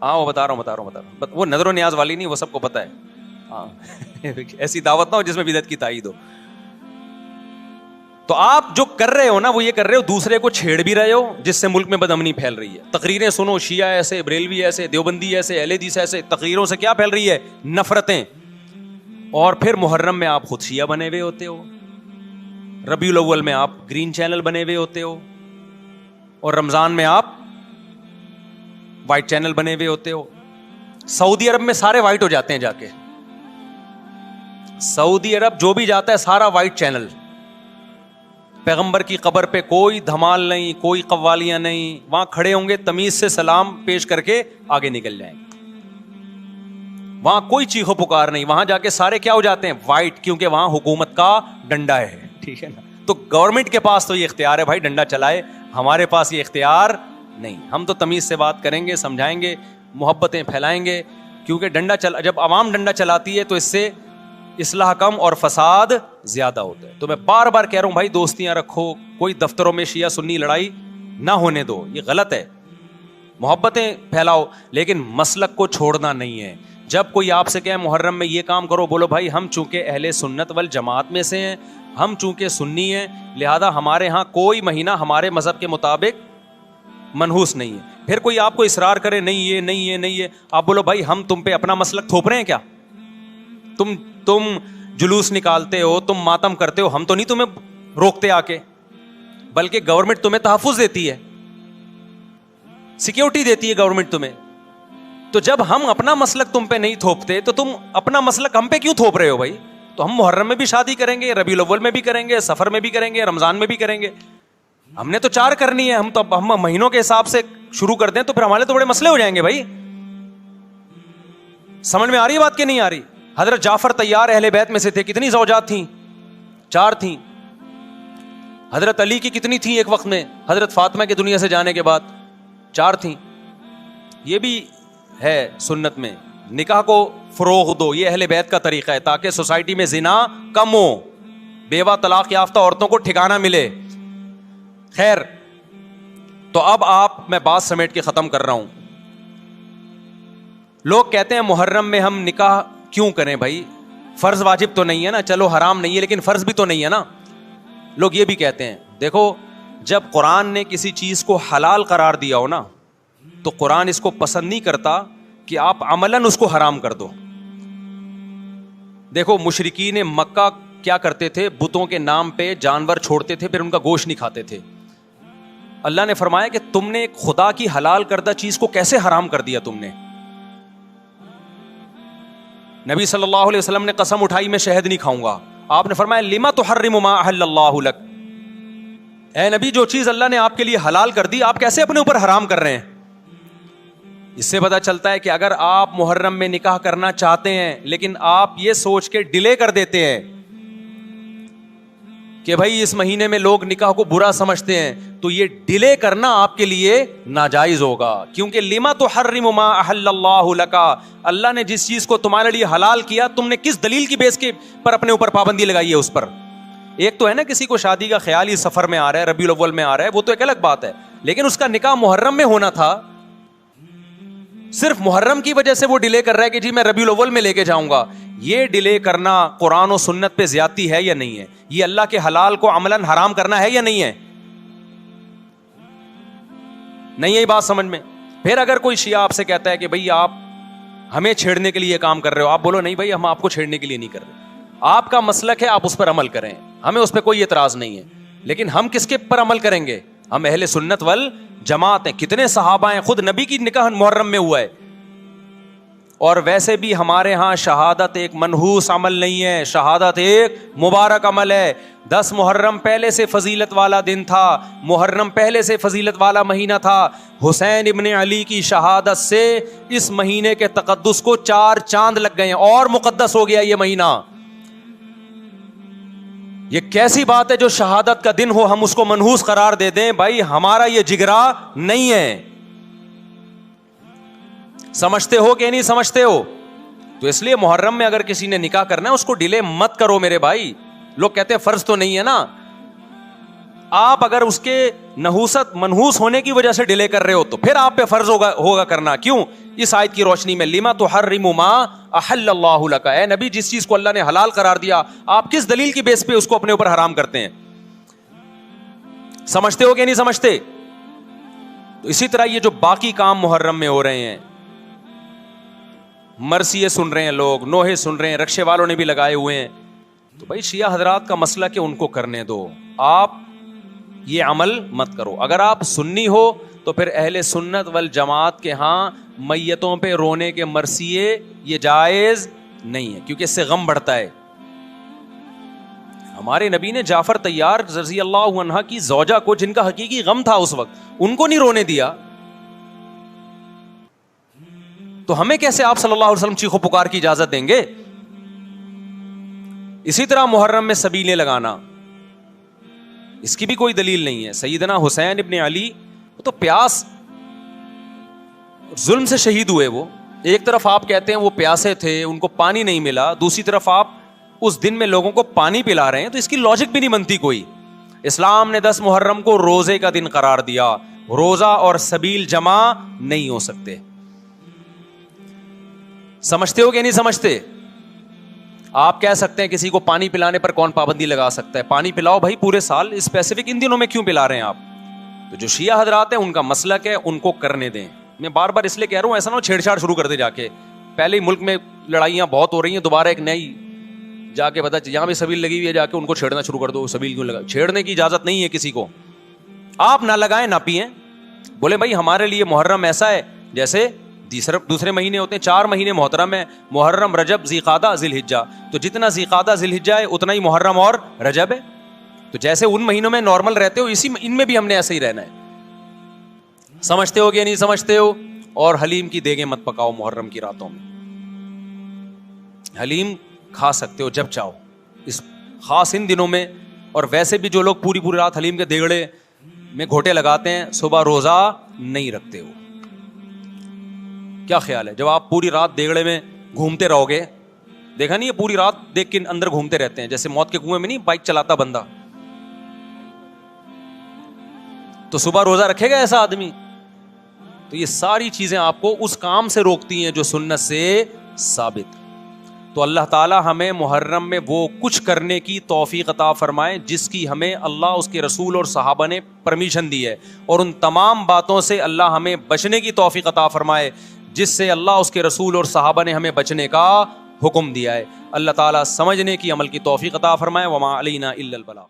ہاں وہ بتا رہا ہوں. وہ نظر و نیاز والی نہیں، وہ سب کو پتا ہے. ہاں ایسی دعوت نہ ہو جس میں بدعت کی تائید ہو. تو آپ جو کر رہے ہو نا وہ یہ کر رہے ہو دوسرے کو چھیڑ بھی رہے ہو, جس سے ملک میں بدامنی پھیل رہی ہے. تقریریں سنو, شیعہ ایسے, بریلوی ایسے, دیوبندی ایسے, اہل حدیث ایسے, تقریروں سے کیا پھیل رہی ہے؟ نفرتیں. اور پھر محرم میں آپ خود شیعہ بنے ہوئے ہوتے ہو, ربیع الاول میں آپ گرین چینل بنے ہوئے ہوتے ہو, اور رمضان میں آپ وائٹ چینل بنے ہوئے ہوتے ہو. سعودی عرب میں سارے وائٹ ہو جاتے ہیں جا کے, سعودی عرب جو بھی جاتا ہے سارا وائٹ چینل. پیغمبر کی قبر پہ کوئی دھمال نہیں, کوئی قوالیاں نہیں, وہاں کھڑے ہوں گے تمیز سے سلام پیش کر کے آگے نکل جائیں گے. وہاں کوئی چیخو پکار نہیں, وہاں جا کے سارے کیا ہو جاتے ہیں؟ وائٹ, کیونکہ وہاں حکومت کا ڈنڈا ہے. ٹھیک ہے نا, تو گورنمنٹ کے پاس تو یہ اختیار ہے بھائی ڈنڈا چلائے, ہمارے پاس یہ اختیار نہیں. ہم تو تمیز سے بات کریں گے, سمجھائیں گے, محبتیں پھیلائیں گے, کیونکہ جب عوام ڈنڈا چلاتی ہے تو اس سے اصلاح کم اور فساد زیادہ ہوتا ہے. تو میں بار بار کہہ رہا ہوں بھائی دوستیاں رکھو, کوئی دفتروں میں شیعہ سنی لڑائی نہ ہونے دو, یہ غلط ہے. محبتیں پھیلاؤ لیکن مسلک کو چھوڑنا نہیں ہے. جب کوئی آپ سے کہے محرم میں یہ کام کرو, بولو بھائی ہم چونکہ اہل سنت والجماعت میں سے ہیں, ہم چونکہ سنی ہیں, لہذا ہمارے ہاں کوئی مہینہ ہمارے مذہب کے مطابق منحوس نہیں ہے. پھر کوئی آپ کو اصرار کرے نہیں یہ نہیں یہ نہیں یہ, آپ بولو بھائی ہم تم پہ اپنا مسلک تھوپ رہے ہیں کیا؟ تم جلوس نکالتے ہو, تم ماتم کرتے ہو, ہم تو نہیں تمہیں روکتے آ کے, بلکہ گورنمنٹ تمہیں تحفظ دیتی ہے, سیکیورٹی دیتی ہے گورنمنٹ تمہیں. تو جب ہم اپنا مسلک تم پہ نہیں تھوپتے تو تم اپنا مسلک ہم پہ کیوں تھوپ رہے ہو بھائی؟ تو ہم محرم میں بھی شادی کریں گے, ربیع الاول میں بھی کریں گے, سفر میں بھی کریں گے, رمضان میں بھی کریں گے. ہم نے تو 4 کرنی ہے, ہم مہینوں کے حساب سے شروع کر دیں تو پھر ہمارے تو بڑے مسئلے ہو جائیں گے بھائی. سمجھ میں آ رہی ہے بات کہ نہیں آ رہی؟ حضرت جعفر طیار اہل بیت میں سے تھے, کتنی زوجات تھیں؟ 4 تھیں. حضرت علی کی کتنی تھیں ایک وقت میں؟ حضرت فاطمہ کے دنیا سے جانے کے بعد 4 تھیں. یہ بھی ہے سنت میں, نکاح کو فروغ دو, یہ اہل بیت کا طریقہ ہے تاکہ سوسائٹی میں زنا کم ہو, بیوہ طلاق یافتہ عورتوں کو ٹھکانہ ملے. خیر, تو اب میں بات سمیٹ کے ختم کر رہا ہوں. لوگ کہتے ہیں محرم میں ہم نکاح کیوں کریں بھائی, فرض واجب تو نہیں ہے نا, چلو حرام نہیں ہے لیکن فرض بھی تو نہیں ہے نا. لوگ یہ بھی کہتے ہیں, دیکھو جب قرآن نے کسی چیز کو حلال قرار دیا ہو نا تو قرآن اس کو پسند نہیں کرتا کہ آپ عملاً اس کو حرام کر دو. دیکھو مشرکین مکہ کیا کرتے تھے, بتوں کے نام پہ جانور چھوڑتے تھے, پھر ان کا گوشت نہیں کھاتے تھے. اللہ نے فرمایا کہ تم نے ایک خدا کی حلال کردہ چیز کو کیسے حرام کر دیا تم نے. نبی صلی اللہ علیہ وسلم نے قسم اٹھائی میں شہد نہیں کھاؤں گا. آپ نے فرمایا لما تحرم ما احل اللہ لک, اے نبی جو چیز اللہ نے آپ کے لیے حلال کر دی آپ کیسے اپنے اوپر حرام کر رہے ہیں. اس سے پتہ چلتا ہے کہ اگر آپ محرم میں نکاح کرنا چاہتے ہیں لیکن آپ یہ سوچ کے ڈیلے کر دیتے ہیں کہ بھائی اس مہینے میں لوگ نکاح کو برا سمجھتے ہیں, تو یہ ڈیلے کرنا آپ کے لیے ناجائز ہوگا. کیونکہ لما تحرم ما احل اللہ لک, اللہ نے جس چیز کو تمہارے لیے حلال کیا تم نے کس دلیل کی بیس کے پر اپنے اوپر پابندی لگائی ہے اس پر. ایک تو ہے نا کسی کو شادی کا خیال ہی سفر میں آ رہا ہے, ربیع الاول میں آ رہا ہے, وہ تو ایک الگ بات ہے, لیکن اس کا نکاح محرم میں ہونا تھا, صرف محرم کی وجہ سے وہ ڈیلے کر رہا ہے کہ جی میں ربیع الاول میں لے کے جاؤں گا. یہ ڈیلے کرنا قرآن و سنت پہ زیادتی ہے یا نہیں ہے؟ یہ اللہ کے حلال کو عملاً حرام کرنا ہے یا نہیں ہے؟ نہیں ہے بات سمجھ میں. پھر اگر کوئی شیعہ آپ سے کہتا ہے کہ بھئی آپ ہمیں چھیڑنے کے لیے یہ کام کر رہے ہو, آپ بولو نہیں بھائی ہم آپ کو چھیڑنے کے لیے نہیں کر رہے, آپ کا مسلک ہے, آپ اس پر عمل کریں, ہمیں اس پہ کوئی اعتراض نہیں ہے. لیکن ہم کس کے پر عمل کریں گے؟ ہم اہل سنت والجماعت ہیں. کتنے صحابہ ہیں, خود نبی کی نکاح محرم میں ہوا ہے. اور ویسے بھی ہمارے ہاں شہادت ایک منحوس عمل نہیں ہے, شہادت ایک مبارک عمل ہے. 10 محرم پہلے سے فضیلت والا دن تھا, محرم پہلے سے فضیلت والا مہینہ تھا. حسین ابن علی کی شہادت سے اس مہینے کے تقدس کو 4 چاند لگ گئے ہیں اور مقدس ہو گیا یہ مہینہ. یہ کیسی بات ہے جو شہادت کا دن ہو ہم اس کو منحوس قرار دے دیں؟ بھائی ہمارا یہ جگرا نہیں ہے. سمجھتے ہو کہ نہیں سمجھتے ہو؟ تو اس لیے محرم میں اگر کسی نے نکاح کرنا ہے اس کو ڈیلے مت کرو میرے بھائی. لوگ کہتے ہیں فرض تو نہیں ہے نا, آپ اگر اس کے نحوست منحوس ہونے کی وجہ سے ڈیلے کر رہے ہو تو پھر آپ پہ فرض ہوگا کرنا. کیوں؟ اس آیت کی روشنی میں لما تحرم ما احل اللہ لک, اے نبی جس چیز کو اللہ نے حلال قرار دیا آپ کس دلیل کی بیس پہ اس کو اپنے اوپر حرام کرتے ہیں؟ سمجھتے ہو کہ نہیں سمجھتے؟ تو اسی طرح یہ جو باقی کام محرم میں ہو رہے ہیں، مرثیے سن رہے ہیں لوگ، نوحے سن رہے ہیں، رکشے والوں نے بھی لگائے ہوئے ہیں، تو بھائی شیعہ حضرات کا مسئلہ کہ ان کو کرنے دو، آپ یہ عمل مت کرو۔ اگر آپ سنی ہو تو پھر اہل سنت والجماعت کے ہاں میتوں پہ رونے کے مرثیے یہ جائز نہیں ہے، کیونکہ اس سے غم بڑھتا ہے۔ ہمارے نبی نے جعفر طیار رضی اللہ عنہ کی زوجہ کو، جن کا حقیقی غم تھا اس وقت، ان کو نہیں رونے دیا، تو ہمیں کیسے آپ صلی اللہ علیہ وسلم چیخو پکار کی اجازت دیں گے؟ اسی طرح محرم میں سبیلیں لگانا، اس کی بھی کوئی دلیل نہیں ہے۔ سیدنا حسین ابن علی تو پیاس ظلم سے شہید ہوئے، وہ ایک طرف آپ کہتے ہیں وہ پیاسے تھے، ان کو پانی نہیں ملا، دوسری طرف آپ اس دن میں لوگوں کو پانی پلا رہے ہیں، تو اس کی لاجک بھی نہیں بنتی کوئی۔ اسلام نے 10 محرم کو روزے کا دن قرار دیا، روزہ اور سبیل جمع نہیں ہو سکتے۔ سمجھتے ہو کہ نہیں سمجھتے؟ آپ کہہ سکتے ہیں کسی کو پانی پلانے پر کون پابندی لگا سکتا ہے؟ پانی پلاؤ بھائی پورے سال، اسپیسیفک ان دنوں میں کیوں پلا رہے ہیں آپ؟ تو جو شیعہ حضرات ہیں ان کا مسلک ہے، ان کو کرنے دیں۔ میں بار بار اس لیے کہہ رہا ہوں ایسا نہ ہو چھیڑ چھاڑ شروع کر دے جا کے، پہلے ہی ملک میں لڑائیاں بہت ہو رہی ہیں، دوبارہ ایک نئی جا کے پتا یہاں بھی سبیل لگی ہوئی ہے، جا کے ان کو چھیڑنا شروع کر دو، سبیل کیوں لگا؟ چھیڑنے کی اجازت نہیں ہے کسی کو، آپ نہ لگائیں نہ پئیں، بولے بھائی ہمارے لیے محرم ایسا ہے جیسے دوسرے مہینے ہوتے ہیں، 4 مہینے محترم ہے، محرم، رجب، ذی-قعدہ، ذی الحجہ، تو جتنا ذی-قعدہ ذی الحجہ ہے اتنا ہی محرم اور رجب ہے، تو جیسے ان مہینوں میں نارمل رہتے ہو اسی ان میں بھی ہم نے ایسے ہی رہنا ہے۔ سمجھتے ہو کہ نہیں سمجھتے ہو؟ اور حلیم کی دیگیں مت پکاؤ محرم کی راتوں میں، حلیم کھا سکتے ہو جب چاہو اس خاص ان دنوں میں، اور ویسے بھی جو لوگ پوری رات حلیم کے دیگڑے میں گھوٹے لگاتے ہیں صبح روزہ نہیں رکھتے ہو۔ کیا خیال ہے جب آپ پوری رات دیگڑے میں گھومتے رہو گے؟ دیکھا نہیں ہے پوری رات دیکھ کے اندر گھومتے رہتے ہیں، جیسے موت کے کنویں میں نہیں بائک چلاتا بندہ، تو صبح روزہ رکھے گا ایسا آدمی؟ تو یہ ساری چیزیں آپ کو اس کام سے روکتی ہیں جو سنت سے ثابت۔ تو اللہ تعالی ہمیں محرم میں وہ کچھ کرنے کی توفیق عطا فرمائے جس کی ہمیں اللہ، اس کے رسول اور صحابہ نے پرمیشن دی ہے، اور ان تمام باتوں سے اللہ ہمیں بچنے کی توفیق عطا فرمائے جس سے اللہ، اس کے رسول اور صحابہ نے ہمیں بچنے کا حکم دیا ہے۔ اللہ تعالیٰ سمجھنے کی، عمل کی توفیق عطا فرمائے۔ وما علینا الا البلاغ۔